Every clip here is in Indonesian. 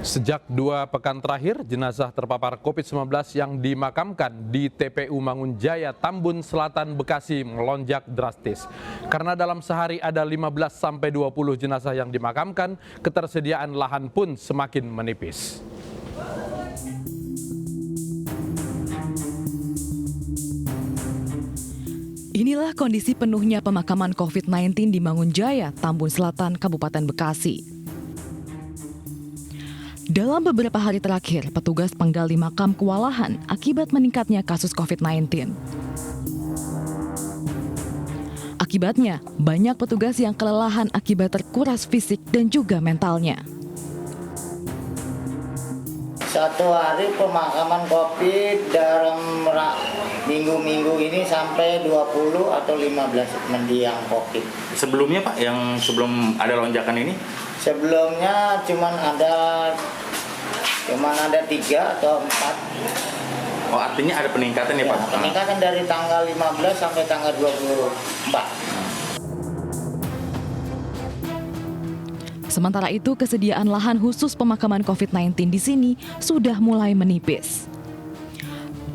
Sejak 2 pekan terakhir, jenazah terpapar COVID-19 yang dimakamkan di TPU Mangunjaya, Tambun Selatan, Bekasi melonjak drastis. Karena dalam sehari ada 15-20 jenazah yang dimakamkan, ketersediaan lahan pun semakin menipis. Inilah kondisi penuhnya pemakaman COVID-19 di Mangunjaya, Tambun Selatan, Kabupaten Bekasi. Dalam beberapa hari terakhir, petugas penggali makam kewalahan akibat meningkatnya kasus COVID-19. Akibatnya, banyak petugas yang kelelahan akibat terkuras fisik dan juga mentalnya. Satu hari pemakaman COVID dalam minggu-minggu ini sampai 20 atau 15 mendiang COVID. Sebelumnya Pak, yang sebelum ada lonjakan ini? Sebelumnya cuman ada 3 atau 4. Oh, artinya ada peningkatan ya Pak? Peningkatan dari tanggal 15 sampai tanggal 24. Sementara itu, kesediaan lahan khusus pemakaman COVID-19 di sini sudah mulai menipis.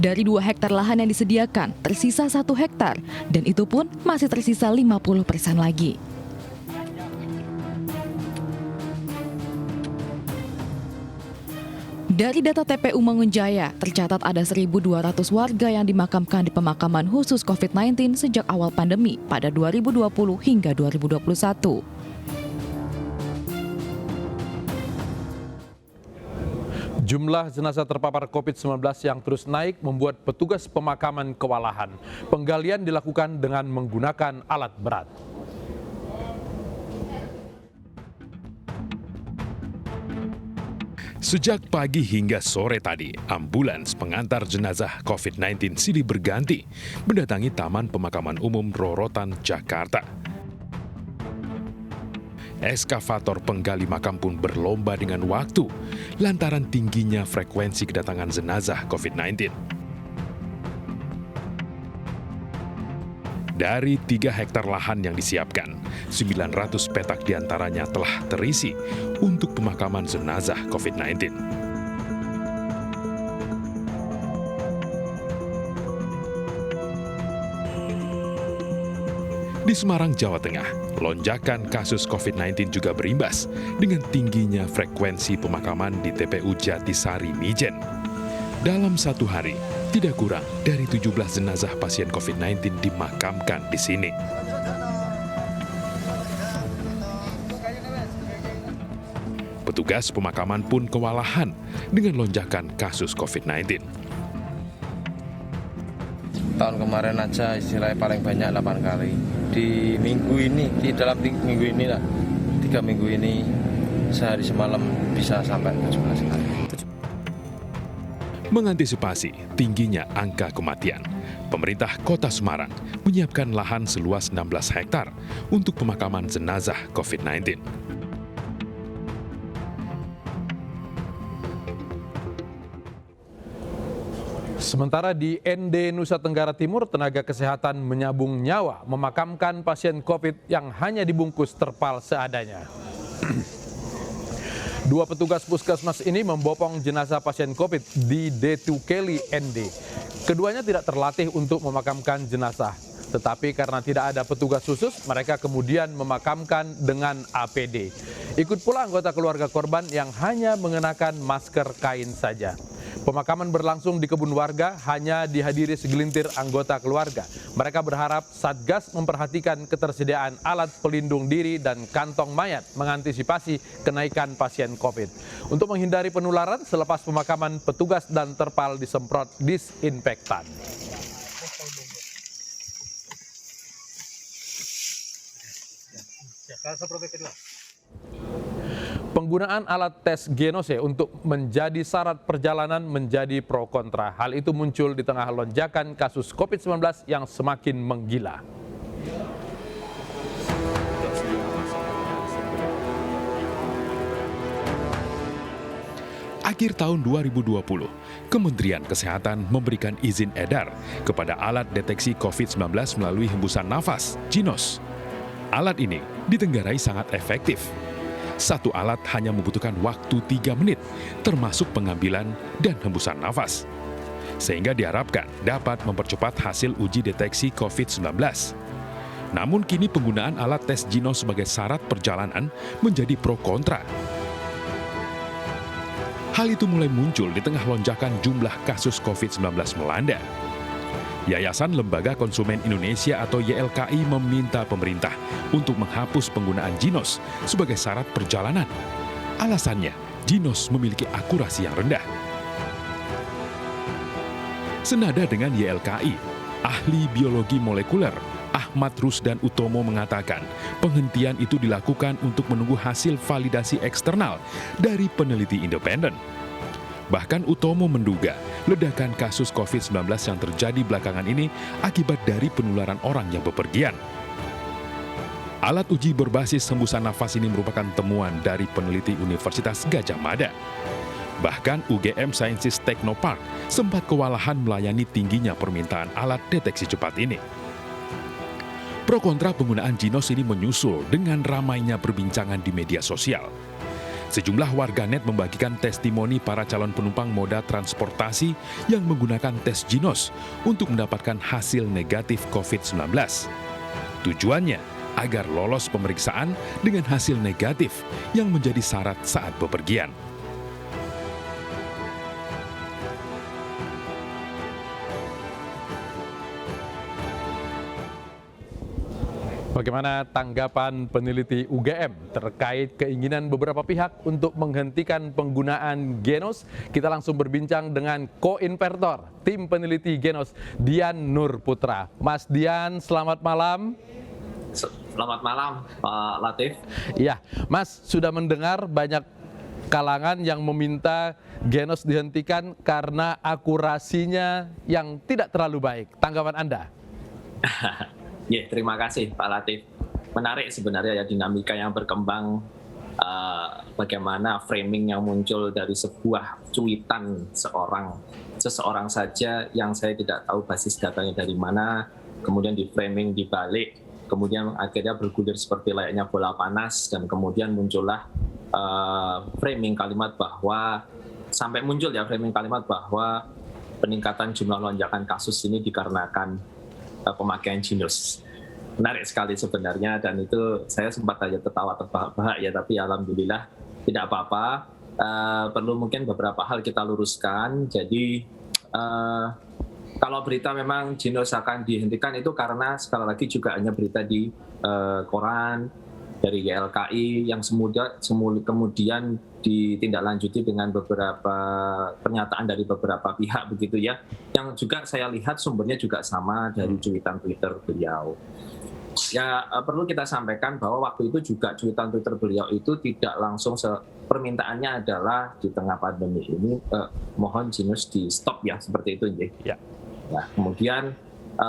Dari 2 hektar lahan yang disediakan, tersisa 1 hektar, dan itu pun masih tersisa 50% lagi. Dari data TPU Mangunjaya, tercatat ada 1.200 warga yang dimakamkan di pemakaman khusus COVID-19 sejak awal pandemi pada 2020 hingga 2021. Jumlah jenazah terpapar COVID-19 yang terus naik membuat petugas pemakaman kewalahan. Penggalian dilakukan dengan menggunakan alat berat. Sejak pagi hingga sore tadi, ambulans pengantar jenazah COVID-19 silih berganti mendatangi Taman Pemakaman Umum Rorotan, Jakarta. Eskavator penggali makam pun berlomba dengan waktu lantaran tingginya frekuensi kedatangan jenazah COVID-19. Dari 3 hektar lahan yang disiapkan, 900 petak diantaranya telah terisi untuk pemakaman jenazah COVID-19. Di Semarang, Jawa Tengah, lonjakan kasus COVID-19 juga berimbas dengan tingginya frekuensi pemakaman di TPU Jatisari, Mijen. Dalam satu hari, tidak kurang dari 17 jenazah pasien COVID-19 dimakamkan di sini. Petugas pemakaman pun kewalahan dengan lonjakan kasus COVID-19. Tahun kemarin aja istilahnya paling banyak 8 kali. Di minggu ini, di dalam minggu ini lah, 3 minggu ini sehari semalam bisa sampai 17 kali. Mengantisipasi tingginya angka kematian, pemerintah Kota Semarang menyiapkan lahan seluas 16 hektar untuk pemakaman jenazah COVID-19. Sementara di ND Nusa Tenggara Timur, tenaga kesehatan menyabung nyawa memakamkan pasien COVID yang hanya dibungkus terpal seadanya. 2 petugas puskesmas ini membopong jenazah pasien COVID di Detukeli ND. Keduanya tidak terlatih untuk memakamkan jenazah. Tetapi karena tidak ada petugas khusus, mereka kemudian memakamkan dengan APD. Ikut pula anggota keluarga korban yang hanya mengenakan masker kain saja. Pemakaman berlangsung di kebun warga, hanya dihadiri segelintir anggota keluarga. Mereka berharap Satgas memperhatikan ketersediaan alat pelindung diri dan kantong mayat mengantisipasi kenaikan pasien COVID. Untuk menghindari penularan, selepas pemakaman, petugas dan terpal disemprot disinfektan. Penggunaan alat tes genose untuk menjadi syarat perjalanan menjadi pro kontra. Hal itu muncul di tengah lonjakan kasus COVID-19 yang semakin menggila. Akhir tahun 2020, Kementerian Kesehatan memberikan izin edar kepada alat deteksi COVID-19 melalui hembusan nafas, JINOS. Alat ini ditenggarai sangat efektif. Satu alat hanya membutuhkan waktu 3 menit, termasuk pengambilan dan hembusan nafas. Sehingga diharapkan dapat mempercepat hasil uji deteksi COVID-19. Namun kini penggunaan alat tes Jinos sebagai syarat perjalanan menjadi pro kontra. Hal itu mulai muncul di tengah lonjakan jumlah kasus COVID-19 melanda. Yayasan Lembaga Konsumen Indonesia atau YLKI meminta pemerintah untuk menghapus penggunaan Jinos sebagai syarat perjalanan. Alasannya, Jinos memiliki akurasi yang rendah. Senada dengan YLKI, ahli biologi molekuler Ahmad Rusdan Utomo mengatakan penghentian itu dilakukan untuk menunggu hasil validasi eksternal dari peneliti independen. Bahkan Utomo menduga ledakan kasus COVID-19 yang terjadi belakangan ini akibat dari penularan orang yang bepergian. Alat uji berbasis hembusan nafas ini merupakan temuan dari peneliti Universitas Gadjah Mada. Bahkan UGM Sainsis Teknopark sempat kewalahan melayani tingginya permintaan alat deteksi cepat ini. Pro kontra penggunaan Jinos ini menyusul dengan ramainya perbincangan di media sosial. Sejumlah warganet membagikan testimoni para calon penumpang moda transportasi yang menggunakan tes Jinos untuk mendapatkan hasil negatif COVID-19. Tujuannya agar lolos pemeriksaan dengan hasil negatif yang menjadi syarat saat bepergian. Bagaimana tanggapan peneliti UGM terkait keinginan beberapa pihak untuk menghentikan penggunaan Genos? Kita langsung berbincang dengan ko-invertor tim peneliti Genos, Dian Nurputra. Mas Dian, selamat malam. Selamat malam, Pak Latif. Iya, Mas sudah mendengar banyak kalangan yang meminta Genos dihentikan karena akurasinya yang tidak terlalu baik. Tanggapan Anda? Ya, terima kasih Pak Latif. Menarik sebenarnya ya dinamika yang berkembang, bagaimana framing yang muncul dari sebuah cuitan seseorang saja yang saya tidak tahu basis datanya dari mana, kemudian di framing dibalik, kemudian akhirnya bergulir seperti layaknya bola panas, dan kemudian muncullah framing kalimat bahwa, sampai muncul ya framing kalimat bahwa peningkatan jumlah lonjakan kasus ini dikarenakan pemakaian Jinos. Menarik sekali sebenarnya, dan itu saya sempat aja tertawa terbahak-bahak ya, tapi alhamdulillah tidak apa-apa. Perlu mungkin beberapa hal kita luruskan. Jadi kalau berita memang Jinos akan dihentikan itu karena sekali lagi juga hanya berita di koran dari YLKI yang kemudian ditindaklanjuti dengan beberapa pernyataan dari beberapa pihak begitu ya, yang juga saya lihat sumbernya juga sama dari cuitan Twitter beliau. Ya perlu kita sampaikan bahwa waktu itu juga cuitan Twitter beliau itu tidak langsung permintaannya adalah di tengah pandemi ini mohon Jinos di stop ya, seperti itu ya. Nah, kemudian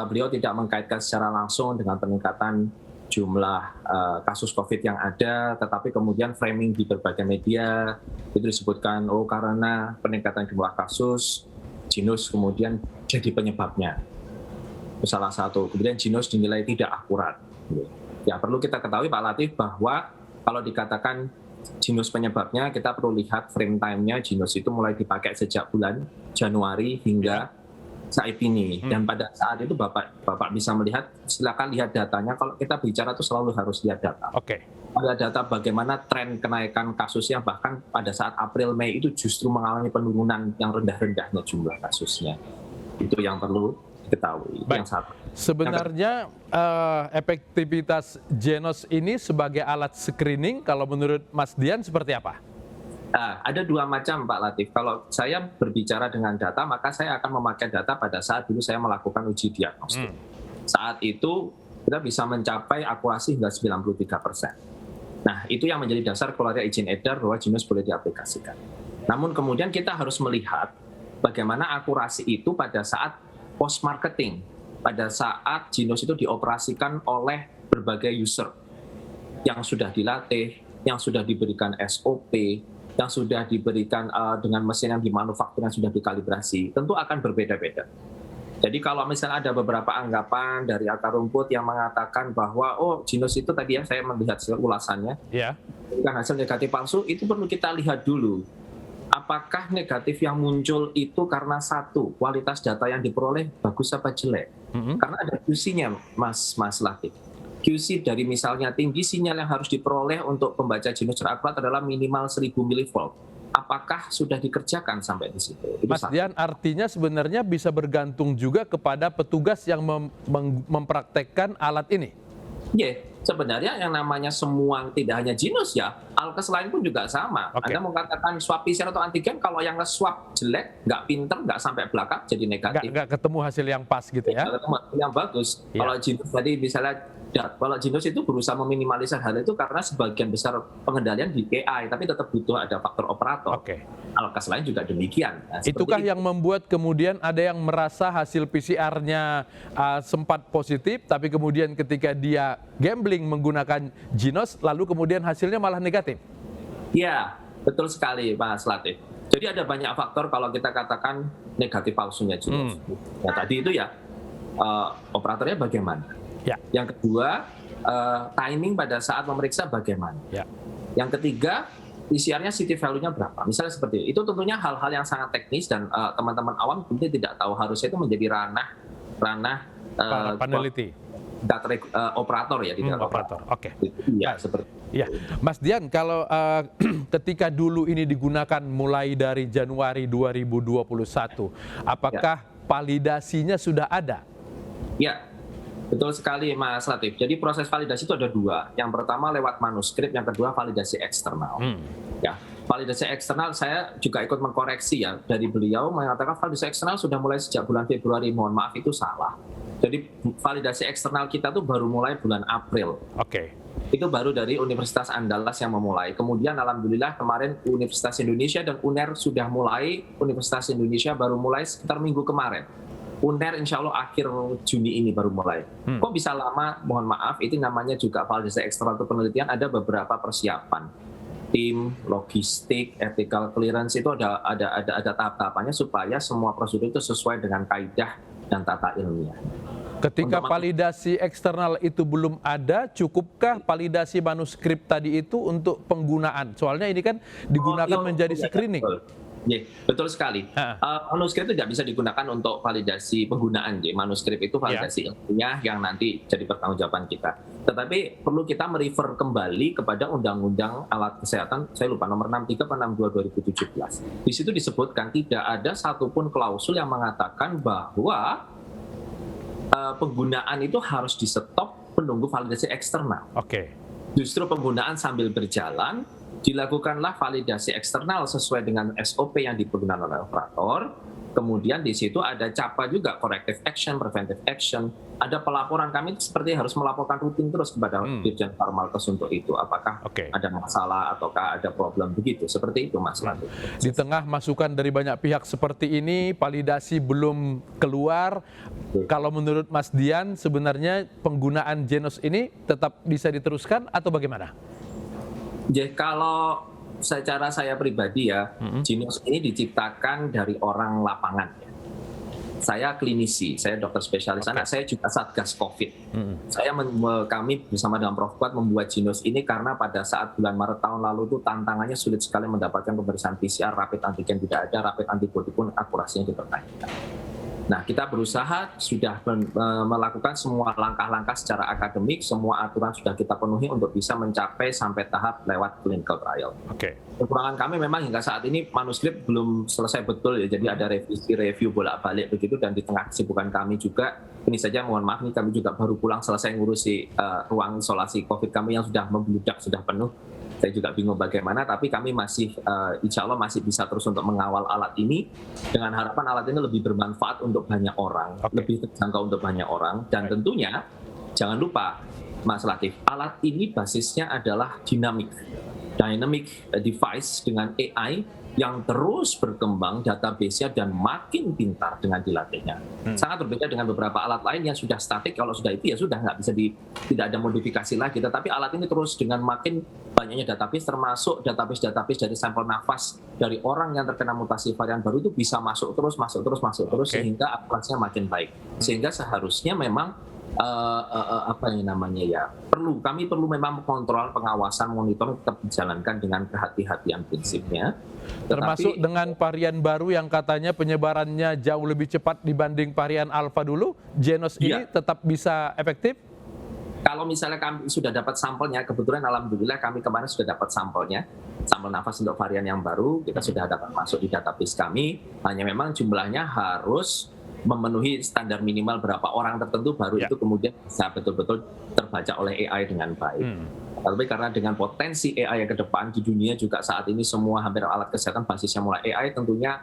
beliau tidak mengkaitkan secara langsung dengan peningkatan jumlah kasus COVID yang ada, tetapi kemudian framing di berbagai media itu disebutkan, oh karena peningkatan jumlah kasus, Jinos kemudian jadi penyebabnya. Itu salah satu. Kemudian Jinos dinilai tidak akurat. Ya perlu kita ketahui Pak Latif bahwa kalau dikatakan Jinos penyebabnya, kita perlu lihat frame time-nya. Jinos itu mulai dipakai sejak bulan Januari hingga saat ini, dan pada saat itu Bapak bisa melihat, silakan lihat datanya. Kalau kita bicara itu selalu harus lihat data. Ada data bagaimana tren kenaikan kasusnya, bahkan pada saat April Mei itu justru mengalami penurunan yang rendah-rendahnya jumlah kasusnya. Itu yang perlu diketahui. Baik. Yang satu. Sebenarnya efektivitas Jinos ini sebagai alat screening kalau menurut Mas Dian seperti apa? Ada dua macam Pak Latif. Kalau saya berbicara dengan data, maka saya akan memakai data pada saat dulu saya melakukan uji diagnostik. Saat itu kita bisa mencapai akurasi hingga 93%. Nah, itu yang menjadi dasar keluarnya izin edar bahwa Jinos boleh diaplikasikan. Namun kemudian kita harus melihat bagaimana akurasi itu pada saat post-marketing, pada saat Jinos itu dioperasikan oleh berbagai user yang sudah dilatih, yang sudah diberikan SOP, yang sudah diberikan dengan mesin yang dimanufaktur yang sudah dikalibrasi, tentu akan berbeda-beda. Jadi kalau misalnya ada beberapa anggapan dari akar rumput yang mengatakan bahwa Jinos itu tadi ya saya melihat ulasannya, Ya. bukan hasil negatif palsu, itu perlu kita lihat dulu. Apakah negatif yang muncul itu karena satu, kualitas data yang diperoleh bagus apa jelek? Karena ada QC-nya, Mas Latif. QC dari misalnya tinggi sinyal yang harus diperoleh untuk pembaca Jinos terakurat adalah minimal 1000 mV. Apakah sudah dikerjakan sampai di situ? Itu Mas satu. Dian, artinya sebenarnya bisa bergantung juga kepada petugas yang mempraktekkan alat ini. Ya, sebenarnya yang namanya semua tidak hanya Jinos ya, alkes lain pun juga sama. Oke. Anda mau katakan swab PCR atau antigen, kalau yang nge-swab jelek, nggak pinter, nggak sampai belakang, jadi negatif. Nggak ketemu hasil yang pas gitu ya. Nggak ketemu yang bagus. Ya. Kalau Jinos tadi misalnya, kalau Jinos itu berusaha meminimalisir hal itu karena sebagian besar pengendalian di AI, tapi tetap butuh ada faktor operator. Oke. Alkes lain juga demikian. Nah, Itukah seperti yang membuat kemudian ada yang merasa hasil PCR-nya sempat positif, tapi kemudian ketika dia gambling menggunakan Jinos, lalu kemudian hasilnya malah negatif? Ya, betul sekali Mas Latif. Jadi ada banyak faktor kalau kita katakan negatif palsunya Jinos. Ya tadi itu ya, operatornya bagaimana? Ya. Yang kedua, timing pada saat memeriksa bagaimana? Ya. Yang ketiga, PCR-nya CT value-nya berapa? Misalnya seperti itu. Itu tentunya hal-hal yang sangat teknis dan teman-teman awam tentunya tidak tahu, harusnya itu menjadi ranah Para peneliti. data operator ya di dalam Operator. Oke. Iya, seperti Ya, Mas Dian, kalau ketika dulu ini digunakan mulai dari Januari 2021, apakah validasinya sudah ada? Ya, betul sekali Mas Latif. Jadi proses validasi itu ada dua. Yang pertama lewat manuskrip, yang kedua validasi eksternal. Ya, validasi eksternal saya juga ikut mengkoreksi ya. Dari beliau mengatakan validasi eksternal sudah mulai sejak bulan Februari. Mohon maaf, itu salah. Jadi validasi eksternal kita tuh baru mulai bulan April. Oke. Itu baru dari Universitas Andalas yang memulai. Kemudian alhamdulillah kemarin Universitas Indonesia dan UNER sudah mulai. Universitas Indonesia baru mulai sekitar minggu kemarin. UNER insya Allah akhir Juni ini baru mulai. Kok bisa lama? Mohon maaf, itu namanya juga validasi eksternal untuk penelitian, ada beberapa persiapan. Tim, logistik, ethical clearance itu ada tahap-tahapannya supaya semua prosedur itu sesuai dengan kaidah dan tata ilmiah. Ketika Untuk validasi eksternal itu belum ada, cukupkah validasi manuskrip tadi itu untuk penggunaan? Soalnya ini kan digunakan menjadi screening. Betul sekali. Manuskrip itu tidak bisa digunakan untuk validasi penggunaan. Manuskrip itu validasi ilmiah yang nanti jadi pertanggungjawaban kita. Tetapi perlu kita merefer kembali kepada Undang-Undang Alat Kesehatan, saya lupa nomor 63 atau 62 2017. Di situ disebutkan tidak ada satupun klausul yang mengatakan bahwa penggunaan itu harus di-stop menunggu validasi eksternal. Oke. Justru penggunaan sambil berjalan, dilakukanlah validasi eksternal sesuai dengan SOP yang dipergunakan oleh operator. Kemudian di situ ada CAPA juga, corrective action, preventive action. Ada pelaporan, kami seperti harus melaporkan rutin terus kepada Dirjen Farmalkes untuk itu. Apakah ada masalah ataukah ada problem begitu. Seperti itu Mas Latif. Di tengah masukan dari banyak pihak seperti ini, validasi belum keluar. Kalau menurut Mas Dian, sebenarnya penggunaan Jinos ini tetap bisa diteruskan atau bagaimana? Jadi kalau secara saya pribadi ya, Jinos ini diciptakan dari orang lapangan. Saya klinisi, saya dokter spesialis anak, saya juga satgas COVID. Kami bersama dengan Prof. Kuat membuat Jinos ini karena pada saat bulan Maret tahun lalu itu tantangannya sulit sekali mendapatkan pemeriksaan PCR, rapid antigen tidak ada, rapid antibody pun akurasinya dipertanyakan. Nah, kita berusaha sudah melakukan semua langkah-langkah secara akademik, semua aturan sudah kita penuhi untuk bisa mencapai sampai tahap lewat clinical trial. Oke. Kekurangan kami memang hingga saat ini manuskrip belum selesai betul ya, jadi ada review bolak-balik begitu, dan di tengah kesibukan kami juga, ini saja mohon maaf nih kami juga baru pulang selesai ngurusi ruang isolasi COVID kami yang sudah membludak, sudah penuh. Saya juga bingung bagaimana, tapi kami masih insya Allah masih bisa terus untuk mengawal alat ini dengan harapan alat ini lebih bermanfaat untuk banyak orang, lebih terjangkau untuk banyak orang, dan tentunya jangan lupa Mas Latif, alat ini basisnya adalah dynamic device dengan AI yang terus berkembang database-nya dan makin pintar dengan dilatihnya. Sangat berbeda dengan beberapa alat lain yang sudah statik. Kalau sudah itu ya sudah nggak bisa tidak ada modifikasi lagi. Tetapi alat ini terus dengan makin banyaknya database, termasuk database dari sampel nafas dari orang yang terkena mutasi varian baru itu bisa masuk terus sehingga akurasinya makin baik. Sehingga seharusnya memang kami perlu memang kontrol, pengawasan, monitor tetap dijalankan dengan kehati-hatian prinsipnya. Termasuk dengan varian baru yang katanya penyebarannya jauh lebih cepat dibanding varian Alpha dulu, Genos ini tetap bisa efektif? Kalau misalnya kami sudah dapat sampelnya, kebetulan alhamdulillah kami kemarin sudah dapat sampelnya, sampel nafas untuk varian yang baru, kita sudah dapat masuk di database kami, hanya memang jumlahnya harus memenuhi standar minimal berapa orang tertentu, baru itu kemudian bisa betul-betul terbaca oleh AI dengan baik. Tapi karena dengan potensi AI yang ke depan di dunia juga saat ini semua hampir alat kesehatan basisnya mulai AI, tentunya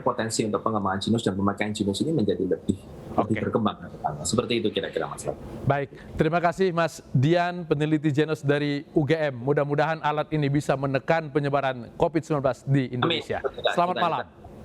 potensi untuk pengembangan Genos dan pemakaian Genos ini menjadi lebih berkembang. Seperti itu kira-kira Mas. Baik, terima kasih Mas Dian, peneliti Genos dari UGM. Mudah-mudahan alat ini bisa menekan penyebaran COVID-19 di Indonesia. Selamat malam.